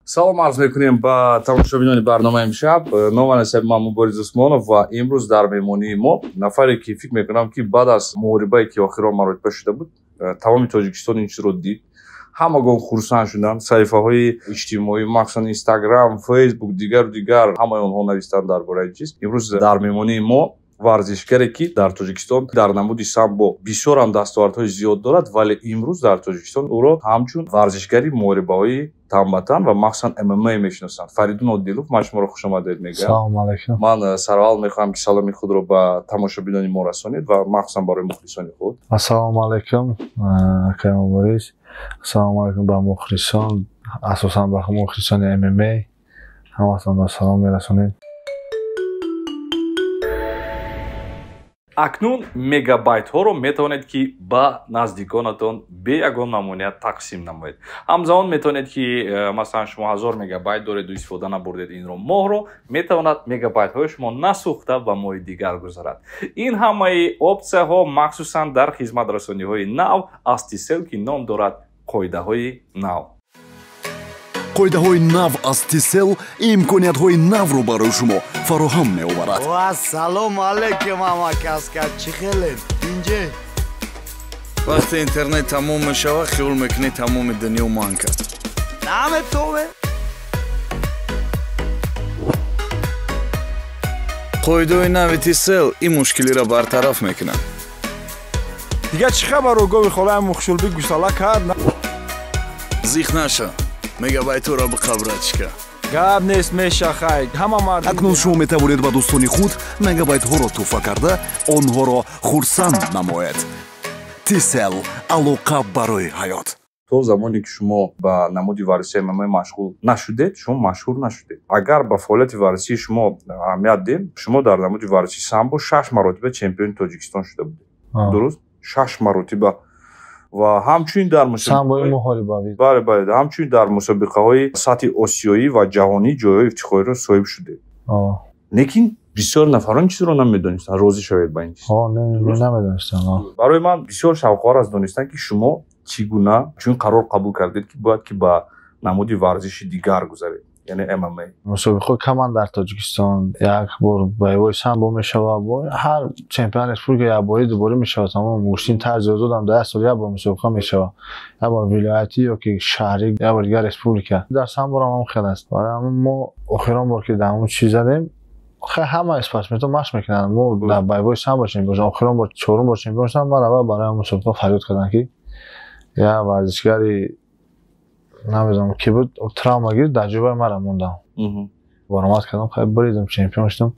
салом арз мекунем ба тамошобинони барномаи имшаб. Номан ҳастам ман Муборис Усмонов ва имрӯз дар меҳмонии мо нафаре ки фикр мекунам ки баъд аз муҳорибае ки охирон маротиба шуда буд, тамоми Тоҷикистон ин чизро дид. Ҳамагон хурсанд шуданд. Саҳифаҳои иҷтимоӣ, махсусан Instagram, Facebook, дигару дигар ҳамаи онҳо навистанд дар бораи чиз. Имрӯз дар меҳмонии мо варзишгаре ки дар Тоҷикистон дар намуди самбо бисёр ҳам дастовардҳои зиёд дорад, вале имрӯз дар Тоҷикистон ӯро ҳамчун варзишгари муҳорибаҳои тамбатан ва махсусан ММА мешиносанд. Фаридун Одилов, ман шуморо хушомадед мегӯям. Салому алайкум. Ман сараввал мехоҳам ки саломи худро ба тамошобинони мо расонед ва махсусан барои мухлисони худ. Ассалому алайкум акай Муборис. Ассалому алайкум ба мухлисон, асосан ба мухлисони ММА. Ҳаматонро салом мерасонем. акнун мегабайтҳоро метавонед ки ба наздиконатон бе ягон мамнуъият тақсим намоед. ҳамзамон метавонед ки масалан шумо 1000 мегабайт дореду истифода набурдед инро моҳро, метавонад мегабайтҳои шумо насӯхта ба моҳи дигар гузарад. ин ҳамаи опсияҳо махсусан дар хизматрасониҳои нав аз Тисел ки ном дорад қоидаҳои нав. қоидаҳои нав аз Тисел имкониятҳои навро барои шумо фароҳам меоварад. Салому алейкум амакаска, чӣ хелед? Инҷе вақте интернет тамом мешава, хиёл мекунед тамоми дунё манк аст. наметове қоидаҳои нави Тисел ин мушкилиро бартараф мекунад. Дига чӣ хабар огови холаи мухшулби гусала кард? зих наша мегабайтҳоро биқабрачка. Гап нест мешахай. Ҳама мард. акнун шумо метавонед ба дӯстони худ мегабайтҳоро туҳфа карда, онҳоро хурсанд намоед. Тисел алоқа барои ҳаёт. то замоне ки шумо ба намуди варзиши ММА машғул нашудед, шумо машҳур нашудед. агар ба фаъолияти варзиши шумо аҳамият дем, шумо дар намуди варзиши самбо 6 маротиба чемпиони Тоҷикистон шуда будед. дуруст? 6 маротиба. ва ҳамчунин дар самбои муҳорибавӣ. бале, ҳамчунин дар мусобиқаҳои сатҳи осиёӣ ва ҷаҳонӣ ҷойҳои ифтихориро соҳиб шудед. лекин бисёр нафарон чизро намедонистанд. розӣ шавед ба ин чиз? намедонистам. барои ман бисёр шавқовар аст донистан ки шумо чӣ гуна чун қарор қабул кардед ки бояд ки ба намуди варзиши дигар гузаред, яъне ММА. мусобиқаҳои каманд дар Тоҷикистон як бор боевой самбо мешавад. ҳар чемпион республика якборӣ дуборӣ мешавад. тамом гӯштин тарзи озодам 10 сол як бор мусобиқа мешавад. як бор вилоятӣ ёки шаҳрӣ, як бор дигар республика. дар самборам ҳам хел аст. барои мо охирон бор ки дар он чиз задем, ҳама спортсменҳо машқ мекунанд. мо дар боевой самбо чемпион шудем. охирон бор чорум бор чемпион шудам. ман аввал барои мусобиқа фарёд кардам ки як варзишгари намедонам ки буд травма гирифт, дар ҷойбаи мара мондам. баромад кардам, хай буридам, чемпион шудам.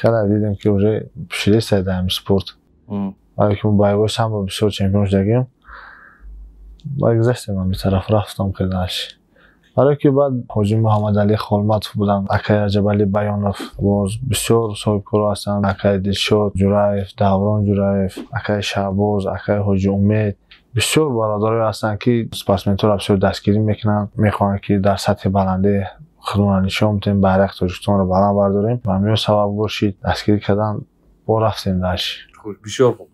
хеле дидем ки уже шилеста дар ин спорт. вале ки боевой самбо бисёр чемпион шудагим, гузаштем, ман битараф рафтам кардаш. барое ки баъд ҳоҷи Муҳаммадалӣ Холматов будам, акай Раҷабалӣ Баёнов, боз бисёр соҳибкоро ҳастанд, акай Дилшод Ҷураев, Даврон Ҷураев, акай Шаҳбоз, акай Ҳоҷи Умед. бисёр бародарҳое ҳастанд ки спортсменҳоро бисёр дастгирӣ мекунанд, мехоҳанд ки дар сатҳи баланде худро нишон бидем, байрақи Тоҷикистонро баланд бардорем. ва ҳамин сабабгор шид дастгирӣ кардан, бо рафтем даш. бисёр хуб.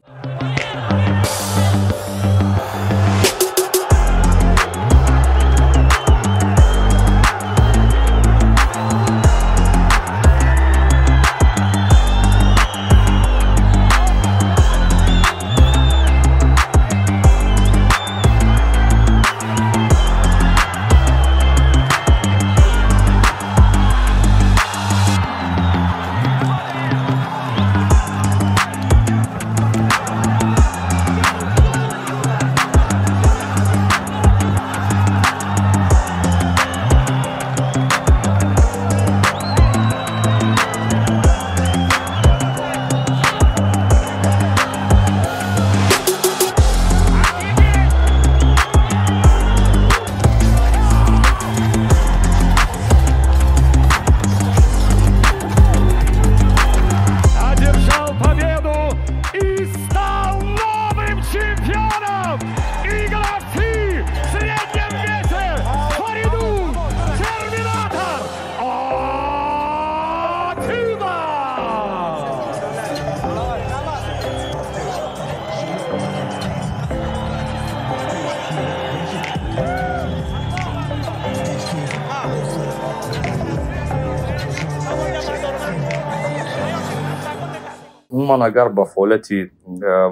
умуман агар ба фаъолияти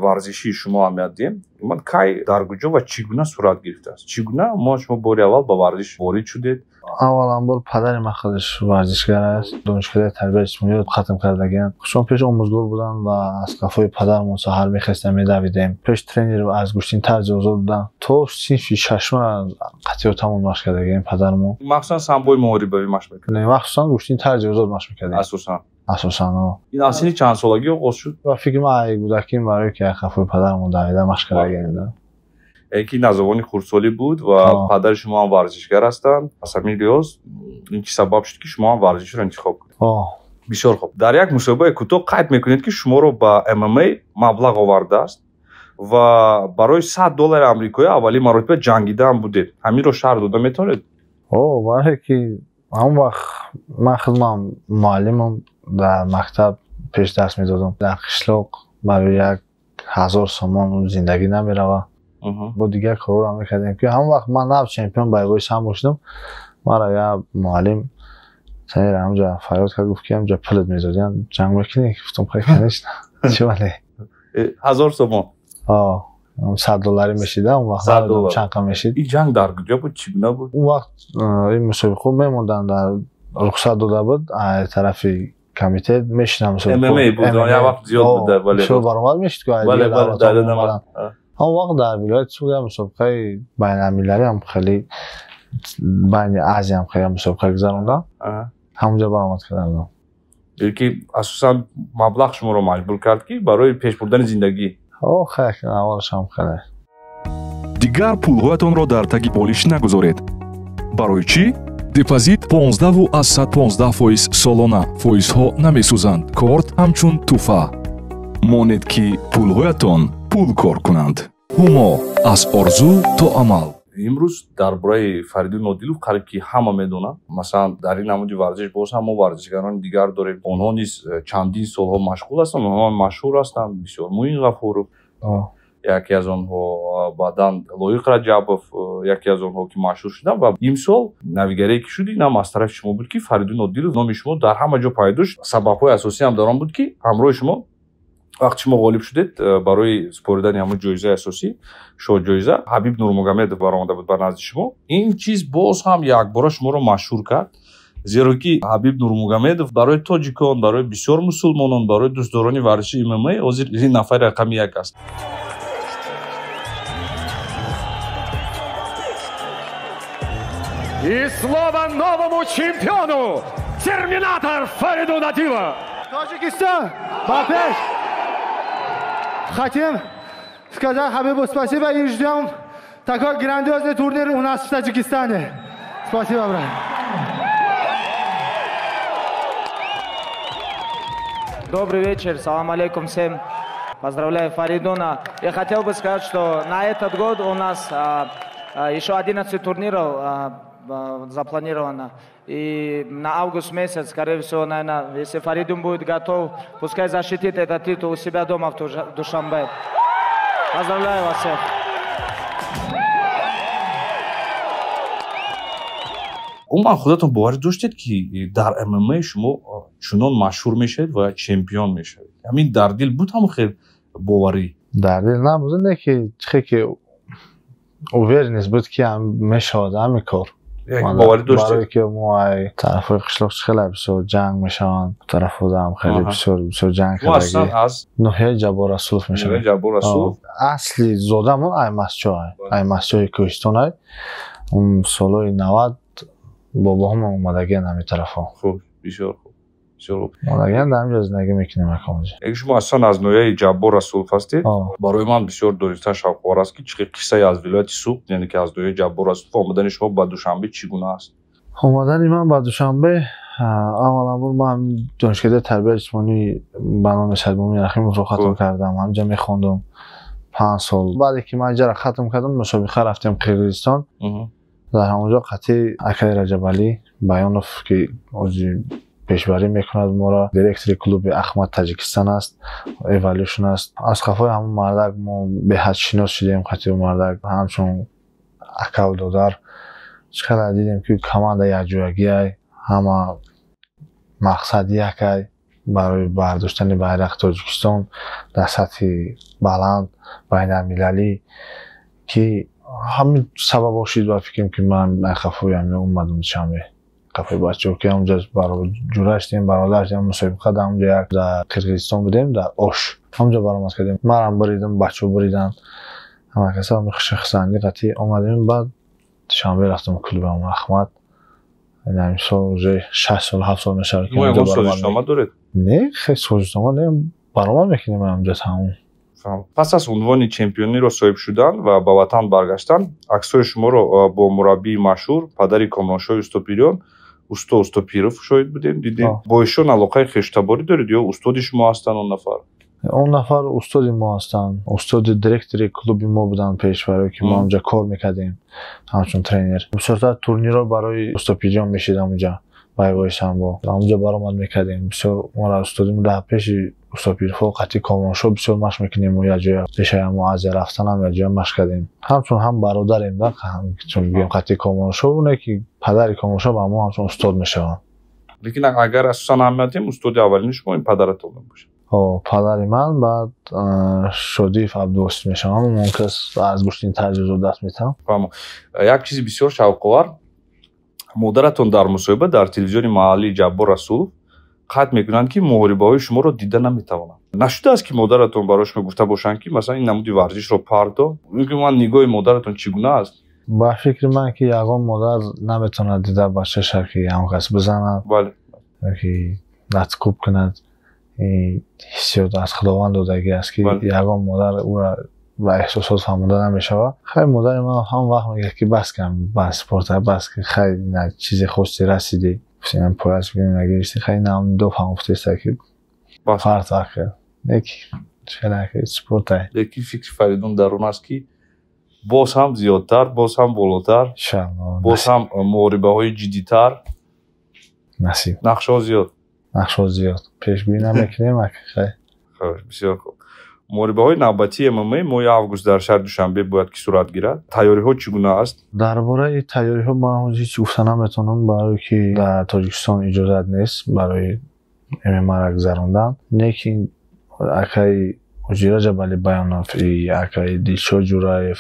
варзишии шумо аҳамият диҳем ман кай дар куҷо ва чӣ гуна сурат гирифтааст чӣ гуна шумо бори аввал ба варзиш ворид шудед авваланбор падари ман худаш варзишгар аст донишгоҳи тарбияи ҷисмониёт хатм кардагианд худшон пеш омӯзгор буданд ва аз қафои падармон саҳар мехестем медавидем пеш тренер аз гӯштин тарзи озод буданд то синфи шашма қатъиётамон машқ кардагием падармон махсусан самбои муҳорибавӣ машқ мекардем махсусан гӯштин тарзи озод машқ мекардем асосан ин аз синни чанд солагӣ оғоз шуд ва фикр ман ай кӯдаким барои ки аз қафои падармон давида машқ кардагием ки назавони хурдсолӣ буд ва падари шумо ҳам варзишгар ҳастанд аз ҳамин лиҳоз ин чӣ сабаб шуд ки шумо ҳам варзишро интихоб кунед бисёр хуб дар як мусобиқаи кӯтоҳ қайд мекунед ки шуморо ба MMA маблағ овардааст ва барои $100 амрикоӣ аввалин маротиба ҷангида ҳам будед ҳаминро шарҳ дода метавонед барое ки ҳамон вақт ман худман муаллимам дар мактаб пеш дарс медодам дар қишлоқ барои 1000 сомон зиндагӣ намерава бо дигар корро мекардем ки ҳамон вақт ман нав чемпион байбои самбо шудам мара я муаллим санер ҳамҷа фарёд кард гуфт ки ҳамҷа пулат мезодиан ҷанг мекунӣ гуфтам конечно чӣ вале 1000 сомон $100 мешида он вақт чанқа мешид ин ҷанг дар куҷо буд чӣ гуна буд он вақт ин мусобиқаҳо мемонданд дар рухсат дода буд аз тарафи комитет мешидам MMA буд я вақт зиёд буд вале шо баромад мешид ки вале ҳамон вақт дар вилояти суд мусобиқаи байналмилалӣ ҳам хеле байни азия ҳам хеле мусобиқа гузарондам ҳамонҷа баромад кардам ки асосан маблағ шуморо маҷбур кард ки барои пеш бурдани зиндагӣ хайр аввалаш ҳам хеле дигар пулҳоятонро дар таги болиш нагузоред барои чӣ депозит 15 аз 115% солона фоизҳо намесӯзанд корт ҳамчун туҳфа монед ки пулҳоятон пул кор кунанд ҳумо аз орзу то амал имрӯз дар бораи Фаридун Нодилов қариб ки ҳама медонанд масалан дар ин намуди варзиш боз ҳам мо варзишгарони дигар дорем онҳо низ чандин солҳо машғул ҳастанд онҳо машҳур ҳастанд бисёр Муин Ғафуров яке аз онҳо баъдан Лоиқ Раҷабов яке аз онҳо ки машҳур шуданд ва имсол навигарие ки шуд ин ҳам аз тарафи шумо буд ки Фаридун Нодилов номи шумо дар ҳама ҷо пайдо шуд сабабҳои асосӣ ҳам дар он буд ки ҳамроҳи шумо вақти шумо ғолиб шудед барои супоридани ҳамон ҷоизаи асосӣ шоҳ-ҷоиза Ҳабиб Нурмугамедов баромада буд ба назди шумо ин чиз боз ҳам якбора шуморо машҳур кард зеро ки Ҳабиб Нурмугамедов барои тоҷикон барои бисёр мусулмонон барои дӯстдорони варзиши MMA ҳозир ин нафари рақами 1 аст И слово новому чемпиону Терминатор Фариду Надилова. Таджикистан, Бапеш. Хотим сказать Хабибу спасибо и ждем такой грандиозный турнир у нас в Таджикистане. Спасибо, брат. Добрый вечер, салам алейкум всем. Поздравляю Фаридуна. Я хотел бы сказать, что на этот год у нас еще 11 турниров запланировано. И на август месяц, скорее всего, наверное, если Фаридун будет готов, пускай защитит этот титул у себя дома в Душанбе. Поздравляю вас всех. умуман худатон боварӣ доштед ки дар MMA шумо чунон машҳур мешавед ва чемпион мешавед ҳамин дар дил буд ҳамон хел боварӣ дар дил набуд не ки чихе ки уверенность буд ки мешавад ҳамин кор боварӣ доштед барое ки мо ай тарафҳои қишлоқ хеле бисёр ҷанг мешаванд тарафҳода ҳам хеле бисёр ҷанг кардагӣ аз ноҳияи Ҷаббор Расулов мешавад Ҷаббор Расулов асли зодамон Аймасчоҳи Кӯҳистон ай солҳои 90 бобоҳам омадагианд ҳамин тарафҳо хуб бисёр хуб бисёр хуб омадагианд ҳамҷо зиндагӣ мекунем акамҷа ягер шумо асосан аз ноҳияи Ҷаббор Расулов ҳастед барои ман бисёр доништа шавқовар аст ки чӣ қи қиссаи аз вилояти Суғд яъне ки аз ноҳияи Ҷаббор Расулов омадани шумо ба Душанбе чӣ гуна аст омадани ман ба Душанбе авваланбор ман донишгоҳи тарбияи ҷисмонӣ ба номи Саидмоъмин Рахимовро хатм кардам ҳамҷа мехондам 5 сол баъде ки ман ҷара хатм кардам мусобиқа рафтем Қирғизистон дар ҳамонҷо қатъи акаи Раҷабалӣ Баёнов ки ози пешбарӣ мекунад моро директори клуби Ахмад Таҷикистон аст Evolution аст аз қафои ҳамон мардак мо беҳад шинос шудем қатъи мардак ҳамчун акаву додар чӣ қадар дидем ки команда якҷоягӣ ай ҳама мақсад як ай برای برداشتن بیرق تاجیکستان در سطح بلند بین‌المللی که همین سبب باشید و فکرم که من خفایم اومدم شنبه کافه بچه‌ها که اونجا برای جورشتیم برادرشتیم مسابقه در اونجا در قرقیزستان بودیم در اوش اونجا برآمد کردیم منم بریدم بچه‌ها بریدن همه کسا هم شخصانی قطعی آمدیم بعد شنبه رفتم کلوب احمد این سال روزه 6 سال 7 سال میشه که اونجا سازشنامه دارید نه خیلی سازشنامه نه برآمد میکنیم اونجا تمام پس از عنوان چمپیونی رو صاحب شدن و به وطن برگشتن عکسای شما رو با مربی مشهور پدری کامرانشاه استوپیریان استوپیرов شاید بودیم دیدیم با ایشون علاقه خوشتباری دارید یا استاد شما هستن اون نفر استاد ما هستن استاد دیرکتور کلوب ما بودن پیشوری که ما اونجا کار میکردیم همچون ترینر بسیار تورنیرها برای استوپیریان میشیدم اونجا وای سامبو اونجا برآمد میکردیم بسیار ما را استادیم در پیش استوپیرов قطعی کامرانشاه بسیار مشق میکنیم و یا جای پیشه معاذ رفتن هم یا جای مشق کردیم همچون هم برادریم ده چون میگیم قطعی کامرانشاه اونه که پدر کامرانشاه با ما همچون استاد میشوند لیکن اگر اساسا اهمیتیم استاد اولین شما این پدرتون باشه پدر من بعد شدیف عبدوست میشم اون کس از گوشتین تجربه دست میتم یک چیزی بسیار شوق‌آور مادرتون در مصاحبه در تلویزیون محلی جبار رسول قطع میکنند که محاربه‌های شما رو دیده نمیتوانند نشده است که مادرتون براش گفته باشند که مثلا این نمودی ورزش رو پردو میگم من نگاه مادرتون چگونه است با فکر من که یگان مادر نمیتونه دیده باشه شکی هم کس بزنه بله که نتکوب کند حسیات از خداوند دادگی است که یگان مادر او را و احساسات فهمیده نمیشه خیلی مادر ما هم وقت میگه که بس کن بس سپورت بس که خیلی چیز خوشی رسیدی من پایش بگیم نگیرشتی خیلی نام دو فهمفته است که فرد وقت یکی چنکه سپورت های یکی فکر فریدون درون است که باز هم زیادتر باز هم بالاتر باز هم محاربه های جدیتر نصیب نقشه ها زیاد پیشگویی نمیکنیم خیلی بسیار خوب محاربه های نوبتی MMA ماه اوگوست در شهر دوشنبه باید که صورت گیرد تیاری ها چگونه است درباره تیاری ها من هیچ گفته نمیتونم برای که در تاجیکستان اجازه نیست برای MMA را گذراندن لیکن اکای اجیرا جبلی بیانافی اکای دیلشاد جورایف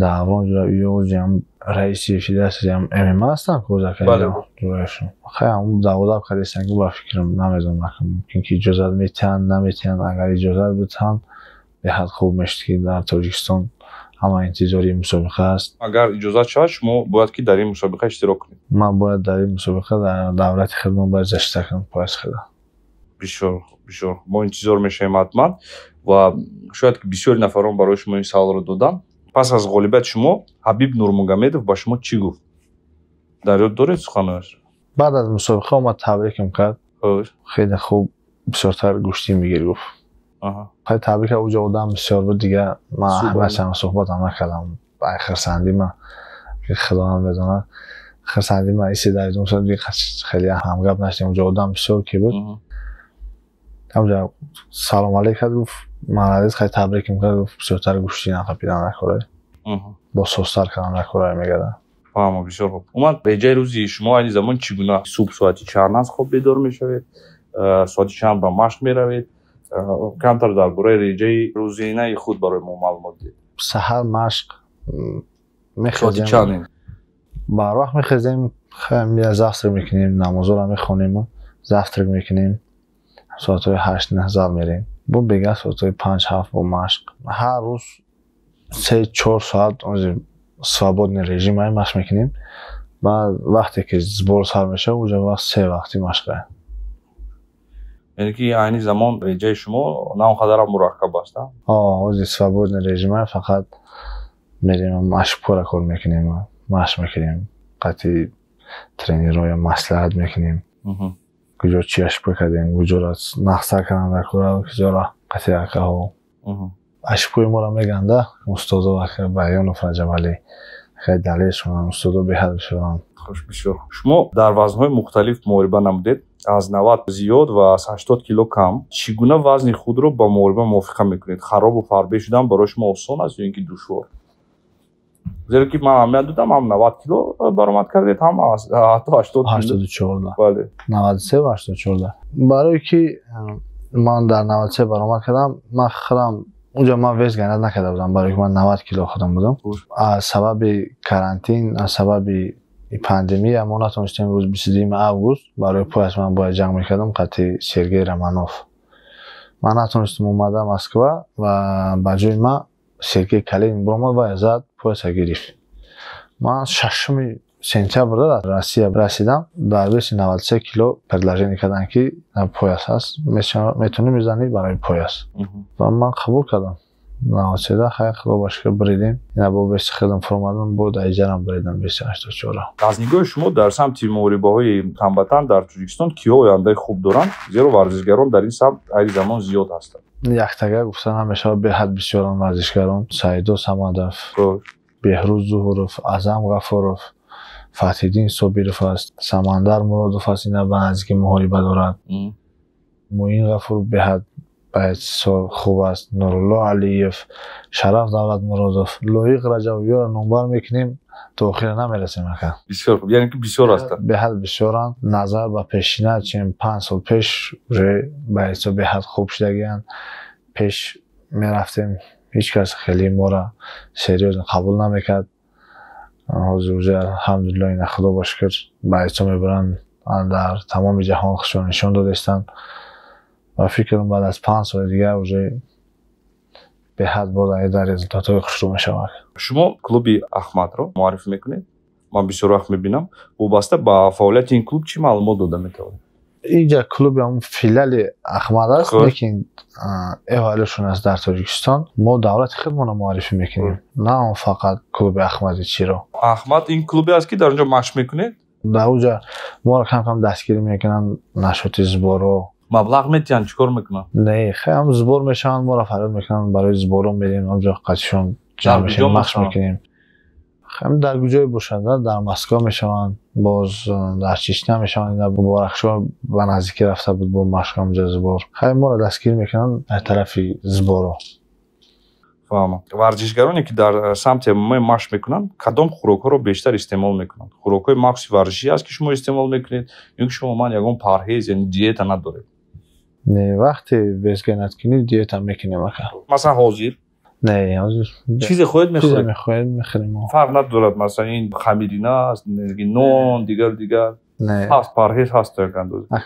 دعوان جورایف هم رئیسی فدراسیون هم MMA هستن که اکای جورایفشون خیلی هم دعوت کردن که با فکرم نمیدونم ممکن که اجازه میتن نمیتن اگر اجازه بتن به حد خوب میشه که در تاجیکستان همه انتظاری مسابقه است اگر اجازه شد شما باید که در این مسابقه اشتراک کنید من باید در این مسابقه در دولت خدمت باید اشتراک کنم پاس خدا بسیار ما انتظار میشیم حتما و شاید که بسیار نفران برای شما این سوال رو دادن پس از غالبیت شما حبیب نورمگомедов با شما چی گفت در یاد دارید سخنش بعد از مسابقه اومد تبریکم کرد خیلی خوب بسیارتر گوشتی میگیری گفت خیلی تبریک اوجا بودم بسیار بود دیگه من همه صحبت هم نکردم خرسندی من خدا هم بدونه خرسندی من ایسی در دوم سال دیگه خیلی همگپ نشدیم اوجا بودم بسیار کی بود همونجا سلام علیک کرد گفت من خیلی تبریکم کرد گفت بسیارتر گوشتی نخواهیدن نکاره با سوستر کردن نکاره میگردن فهمم بسیار خوب اومد به جای روزی شما این زمان چگونه صبح ساعتی چند از خواب بیدار میشوید ساعتی چند به مشق میروید کمتر درباره رژه روزینه خود برای ما معلومات دید سحر مشق میخوازیم ساعتی چند بر وقت میخوازیم خیلی زفتر میکنیم نماز رو میخونیم زفتر میکنیم ساعت 8 نهزار میریم با بگه ساعت 5-7 با مشق هر روز 3-4 ساعت свободный режим های مشق میکنیم بعد وقتی که زبور سر میشه اونجا وقت 3 وقتی مشقه یعنی که این زمان رژه شما نه اونقدر مرکب است اوزی свободный режим های فقط میریم مشق پورا کار میکنیم مشق میکنیم قطعی ترینرهای مصلحت میکنیم کجا چیش بکردیم کجا را نقصه کردن در کورا کجا را قطعی اکه ها اشپوی ما را میگنده استادا وقتی بیان و فرجمالی خیلی دلیل شدن استادا به حد شدن خوش بسیار شما در وزنهای مختلف محاربه نمودید از 90 زیاد و از 80 کیلو کم چگونه وزن خود رو با محاربه موافقه میکنید خراب و فربه شدن برای شما آسان است یا اینکه دشوار زیرا که من هم میدودم هم 90 کیلو برآمد کردید هم حتی 80 84 بله 93 و 84 برای که من در 93 برآمد کردم من خودم اونجا من وزن گنج نکرده بودم برای که من 90 کیلو خودم بودم از سبب کرانتین از سبب پاندمی ما نتونستیم روز 22 اوگوست برای پایش من باید جنگ میکردم قطعی سرگی رمانوف من نتونستم اومدم مسکو و با جای من سرگی کلین برآمد و ازاد پایش گرفت من 6 سپتامبر در روسیه رسیدم در 93 کیلو предложение کردن که پایش هست میتونی میزنی برای پایش و من قبول کردم نواسیده خیلی خوب باشه که بریدیم اینا با بیشتر خدم فرمادم بود ایجارم بریدم 28 از نگاه شما در سمت موریباهای هموطن در تاجیکستان کیا آینده خوب دارن زیرا ورزشگران در این سمت این زمان زیاد هستند یک تگه گفتن همیشه به حد بسیاران ورزشگران سعیدو سمادف بهروز ظهورف اعظم غفورف فتح‌الدین صبیرف است سمندر مرادوف است اینا به نزدیک محاربه دارد معین غفور به حد بسیار خوب است نورالله علیف شرف دولت مرادوف لویق رجوی رو نمبر میکنیم تا آخر نمیرسیم که بسیار خوب یعنی که بسیار هستند به حد بسیارن نظر به پیشینه چیم 5 سال پیش باید به حد خوب شدگیان پیش میرفتیم هیچ کس خیلی ما را سریوز قبول نمیکرد حضور الحمدلله این خدا باش کرد باید میبرن در تمام جهان خودشون نشون دادستن و فکرم بعد از 5 سال دیگه اوجه به حد بود در رزultat های خوش رو میشود. شما کلوب احمد رو معرفی میکنید؟ من بسیار وقت میبینم وابسته با فعالیت این کلوب چی معلومات داده میتونید؟ اینجا کلوب هم فیلال احمد است لیکن احوالشون است در تاجیکستان ما دولت خودمون معرفی میکنیم نه فقط کلوب احمد چی رو احمد این کلوبی است که در اونجا مشق میکنید؟ در اونجا ما رو کم کم دستگیری میکنن نشاط زبورو مبلغ میتین چیکار میکنن؟ نه خیلی هم زبور میشن ما رو فرار میکنن برای زبورو میریم اونجا قطعشون جمع میشیم مشق میکنیم خیلی در گوجای باشنده در مسکو میشن باز در چشنه میشن اینا بارخشا و نزدیکی رفته بود با مشق اونجا زبور خیلی ما رو دستگیر میکنن از طرف زبورو فهمم ورزشگرانی که در سمت ما مشق میکنن کدام خوراک‌ها رو بیشتر استعمال میکنن خوراک‌های مخصوص ورزشی است که شما استعمال میکنید یا شما من یگان پرهیز یعنی دیت ندارید نه وقتی وزن کنید دیت هم میکنیم مثلا حاضر نه حاضر چیز خودت میخورید چیز میخوریم فرق ندارد مثلا این خمیرینه است نون دیگر نه هست پرهیز هست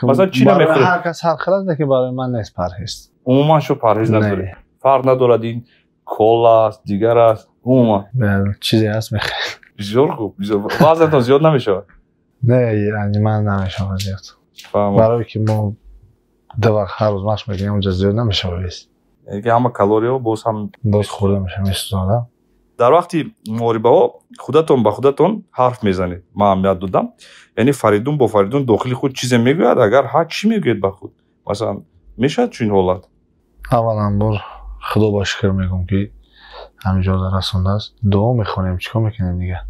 مثلا چی نمیخورید هر کس هر خلاص که برای من نیست پرهیز عموما شو پرهیز نداری فرق ندارد این کولا است دیگر است عموما چیزی هست میخوریم بسیار خوب وزنتون زیاد نمیشه نه یعنی من نمیشه زیاد برای که ما دو وقت هر روز مشق میکنیم اونجا زیاد نمیشه یعنی که همه کالری ها باز خورده میشه میسوزانه در وقتی محاربه ها خودتون با خودتون حرف میزنید من هم یاد دادم یعنی فریدون با فریدون داخلی خود چیز میگوید اگر هر چی میگوید با خود مثلا میشه چون حالت اولا بار خدا با شکر میگم که همینجا در رسونده است دعا میخونیم چیکار میکنیم دیگه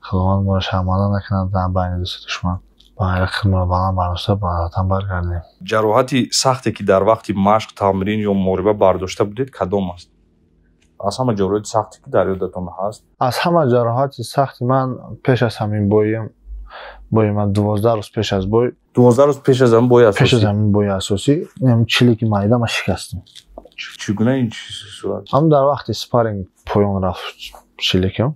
خداوند ما رو شرمنده نکنه در بین دوست دشمن با خدمت بلند برنامه بعداً برگردیم جراحتی سختی که در وقت مشق تمرین یا محاربه برداشته بودید کدام است از همه جراحات سختی که در یادتون هست از همه جراحات سختی من پیش از همین بوی من 12 روز پیش از بوی 12 روز پیش از همین بوی اساسی پیش از همین بوی اساسی چلیک معده ما شکستم چگونه این صورت هم در وقت سپارینگ پایان رفت چلیکم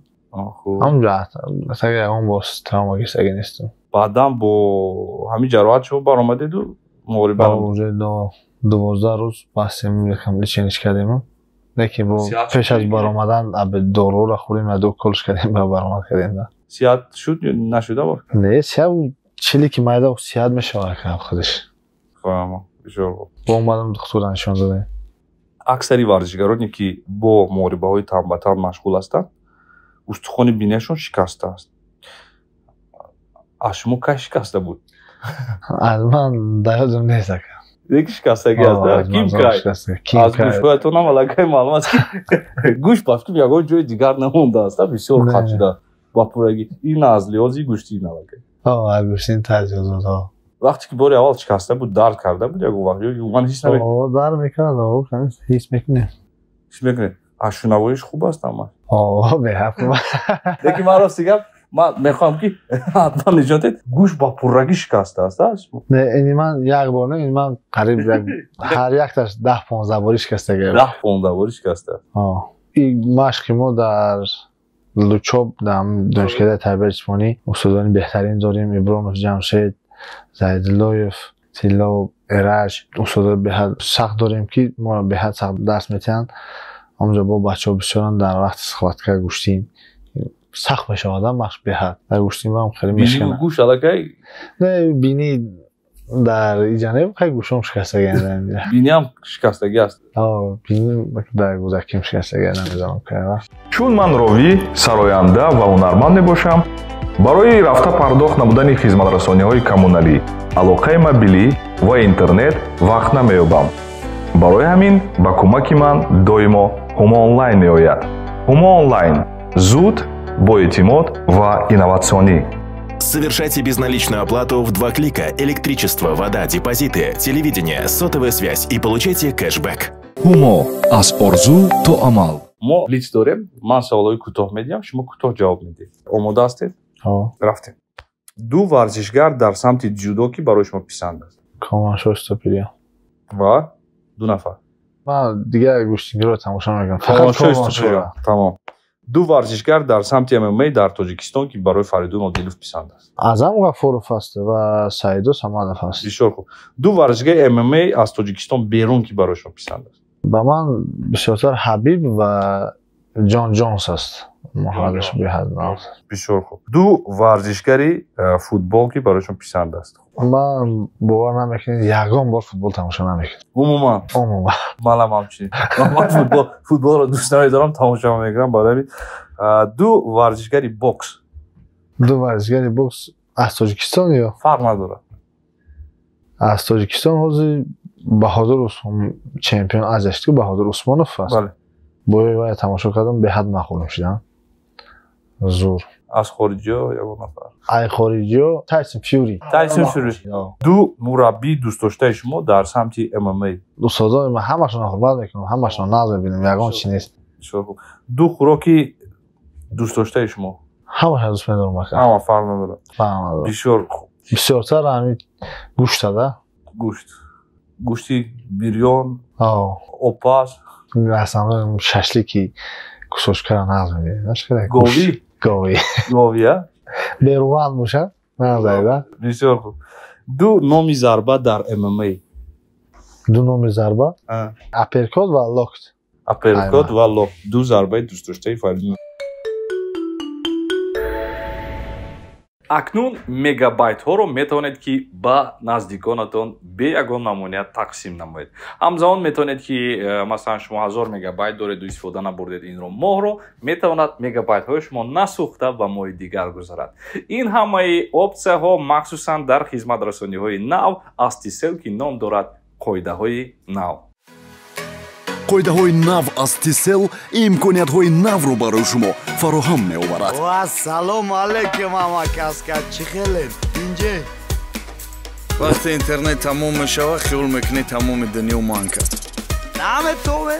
هم جهت مثلا اون باز تروماتیک اگنیستم بعدا با همین جراحت شما برآمدید و محاربه با 12 روز بحث میکنم چینش کردیم لیکن با پیش از برآمدن به دارو را خوردیم و دو کلش کردیم با برآمد کردیم سیاد شد یا نشده بود نه سیاد چلیک معده و سیاد میشه خودش فهمم بسیار خوب با اومدم دکتر نشون داده اکثری ورزشگرانی که با محاربه های هموطن مشغول هستند استخوان بینیشون شکسته است از شما که شکسته بود از من یادم نیست دیگه شکستگی هست کیم از گوشهایتون هم علاقه معلوم است که گوش پس که یکان جای دیگر نمونده است بسیار خط شده با پورگی این از لحاظی گوشتی نلقه از گوشتی تجهیزات ها وقتی که بار اول شکسته بود درد کرده بود یا من هیچ نمیکنه درد میکنه حس میکنه از شنواییش خوب است اما беҳад. Лекин ман рости гап, ман мехоҳам ки ҳатман нишон диҳед, гӯш ба пуррагӣ шикастааст. Не, ини ман як бор не, ини ман қариб ҳар якташ 10-15 бори шикастагӣ. 10-15 бори шикастааст. ин машқи мо дар лучоб дар донишгоҳи тарбияти ҷисмонӣ устодони беҳтарин дорем. Ибромов Ҷамшед, Зайдуллоев, Тилло, Эраж, устодони беҳад сахт дорем ки моро беҳад сахт дарс метиҳанд. Онҷо бо бачаҳо бисёран дар вақти сухбатка гӯштин сахт мешавад, машқ беҳад. Дар гӯштин ам хеле мешканад. Бини гӯш алакай? Не, бини дар иҷане хай гӯшам шикастагианд. Бини ҳам шикастагӣ аст. Бини дар гузаким шикастагианд намедонам кайва. чун ман ровӣ, сароянда ва ҳунарманд мебошам, барои рафта пардохт намудани хизматрасониҳои коммуналӣ, алоқаи мобилӣ ва интернет вақт намеёбам. барои ҳамин ба кӯмаки ман доимо ҳумо онлайн меояд. ҳумо онлайн зуд, боэътимод ва инноватсионӣ. Совершайте безналичную оплату в 2 клика. Электричество, вода, депозиты, телевидение, сотовая связь и получайте кэшбэк. ҳумо аз орзу то амал. мо блиц дорем. Ман саволҳои кӯтоҳ медиҳам, шумо кӯтоҳ ҷавоб медиҳед. Омода ҳастед? рафтем. ду варзишгар дар самти ҷудо ки барои шумо писанд аст. Команшош Топирия ва ду нафар. Ман дигар гӯштингиро тамошо мекунам. Команшош Топирия. Тамом. ду варзишгар дар самти ММА дар Тоҷикистон ки барои Фаридун Одилов писанд аст. Азам Ғафуров аст ва Саидо Самадов аст. Бисёр хуб. ду варзишгари ММА аз Тоҷикистон берун ки барои шумо писанд аст. Ба ман бисёртар Ҳабиб ва Ҷон Ҷонс аст. Муҳаддиш беҳад мавз. Бисёр хуб. ду варзишгари футбол ки барои шумо писанд аст. Ман бовар намекунед ягон бор футбол тамошо намекунам. Умуман. Манам ҳамчунин. Ман футболро дӯст намедорам, тамошо мекунам. Барои ду варзишгари бокс. ду варзишгари бокс аз Тоҷикистон ё? Фарқ надорад. Аз Тоҷикистон ҳозир Баҳодур Усмонов чемпион Азияш ки Баҳодур Усмонов аст. Бале. Бои вай тамошо кардам, беҳад маъқул мешудам. Зур. Аз хориҷиё ягон нафар. Ай хориҷиё Тайсон Фюри. Тайсон Фюри. ду мураббии дӯстдоштаи шумо дар самти ММА. Устодони ман ҳамашонро ҳурмат мекунам, ҳамашонро нағз мебинам, ягон чиз нест. ду хӯроки дӯстдоштаи шумо. Ҳамаша дӯст медорам ака. Ҳама фарқ надорад. Бисёр хуб. Бисёртар ҳамин гӯштада. Гӯшти бирён, опас, расам шашлики кусочкара нағз мебинам. Говӣ, а? Беруван бошад? Назайда. Бисёр хуб. ду номи зарба дар ММА. ду номи зарба? Аперкот ва локт. Аперкот ва локт. ду зарбаи дӯстдоштаи Фаридун. акнун мегабайтҳоро метавонед ки ба наздиконатон бе ягон мамнуъият тақсим намоед. ҳамзамон метавонед ки масалан шумо 1000 мегабайт дореду истифода набурдед инро моҳро, метавонад мегабайтҳои шумо насӯхта ба моҳи дигар гузарад. ин ҳамаи опсияҳо махсусан дар хизматрасониҳои нав аз Тисел ки ном дорад қоидаҳои нав. қоидаҳои нав аз Тисел имкониятҳои навро барои шумо фароҳам меоварад. Ассалому алайкум амакаска, чӣ хелед? Инҷе? вақте интернет тамом мешавад, хиёл мекунӣ тамоми дунё манг аст. Наметове?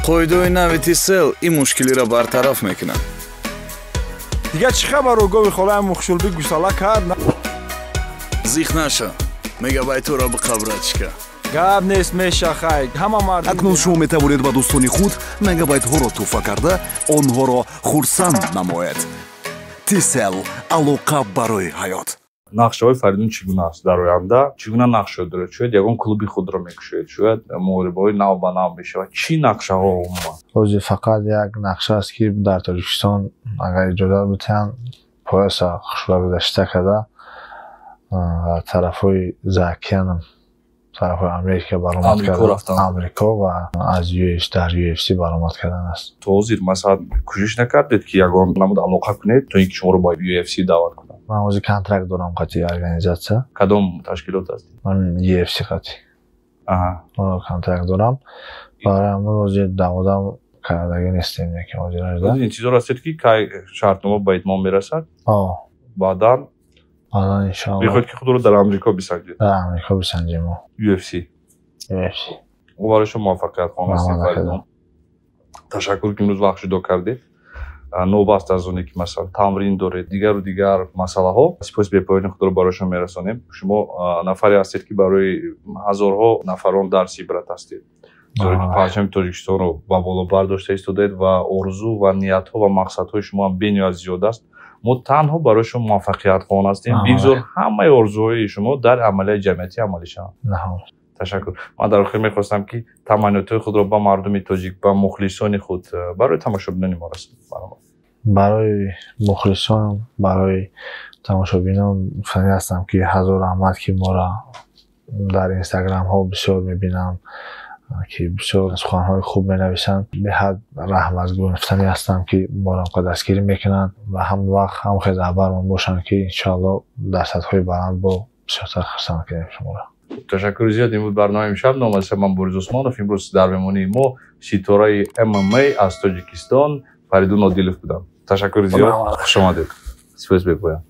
қоидаҳои нави Тисел ин мушкилиро бартараф мекунад. Дига чӣ хабар огови холаи мухшулби гусала кард? зих наша. мегабайтҳоро биқабрачка. гап нест мешахай. ҳама мард акнун шумо метавонед ба дӯстони худ мегабайтҳоро туҳфа карда онҳоро хурсанд намоед. Тисел алоқа барои ҳаёт. нақшаҳои Фаридун чӣ гуна аст дар оянда? Чӣ гуна нақша доред? Шояд ягон клуби худро мекушоед, шояд муҳорибаҳои нав ба нав мешавад. Чӣ нақшаҳо умуман? ҳозир фақат як нақша аст ки дар Тоҷикистон агар иҷозат битиҳанд пояса хушбагузашта карда тарафҳои за океанам тарафҳои Америка баромад кардан, Амрико ва аз дар UFC баромад кардан аст. То ҳозир масалан кӯшиш накардед ки ягон намуд алоқа кунед то ин ки шуморо ба UFC даъват кунад? Ман ҳозир контракт дорам қатъи организатсия. Кадом ташкилот аст? Ман UFC қатъи. Контракт дорам. Барои ҳамин ҳозир даводам кардагӣ нестем яким ҳозир ажда. Интизор ҳастед ки кай шартнома ба итмом мерасад? Баъдан иншоалло бихоҳед ки худро дар Амрико бисанҷед. Дар Амрико бисанҷем. UFC. و برای شما موفقیت خواهم هستیم فریدون. تشکر که امروز وقت شد کردید. نوبت از اونی که مثلا تمرین داره دیگر و دیگر مسئله ها سپاس به پایان خود رو برای شما میرسانیم. شما نفری هستید که برای هزارها نفران درس عبرت هستید. چون که پرچم تاجیکستان رو با بالا برداشته ایستادید و آرزو و نیت ها و مقصد های شما هم بی‌نیاز زیاد است. ما تنها برای شما موفقیت خواهان هستیم. بگذار همه آرزوهای شما در عملیه جمعیتی عملی شوند. تشکر. من در آخر میخواستم که تمنیات خود را با مردم تاجیک با مخلصان خود برای تماشابینان ما رسانید. برای مخلصان، برای تماشابینان فنی هستم که هزار رحمت که ما را در اینستاگرام ها بسیار میبینم که بسیار سخنهای خوب مینویسند. به حد رحمت گفتنی هستم که ما را دستگیری میکنند و هم وقت هم خدمتبرمان باشند که انشاءالله در سطح‌های بلند با بسیارتر خرسند کنیم شما را. تشکر زیاد. این بود برنامه امشب. نام از من بوریس عثمانوف. امروز در مهمانی ما ستاره MMA از تاجیکستان فریدون عادلوف بودم. تشکر زیاد. خوش آمدید. سپاس بگویم.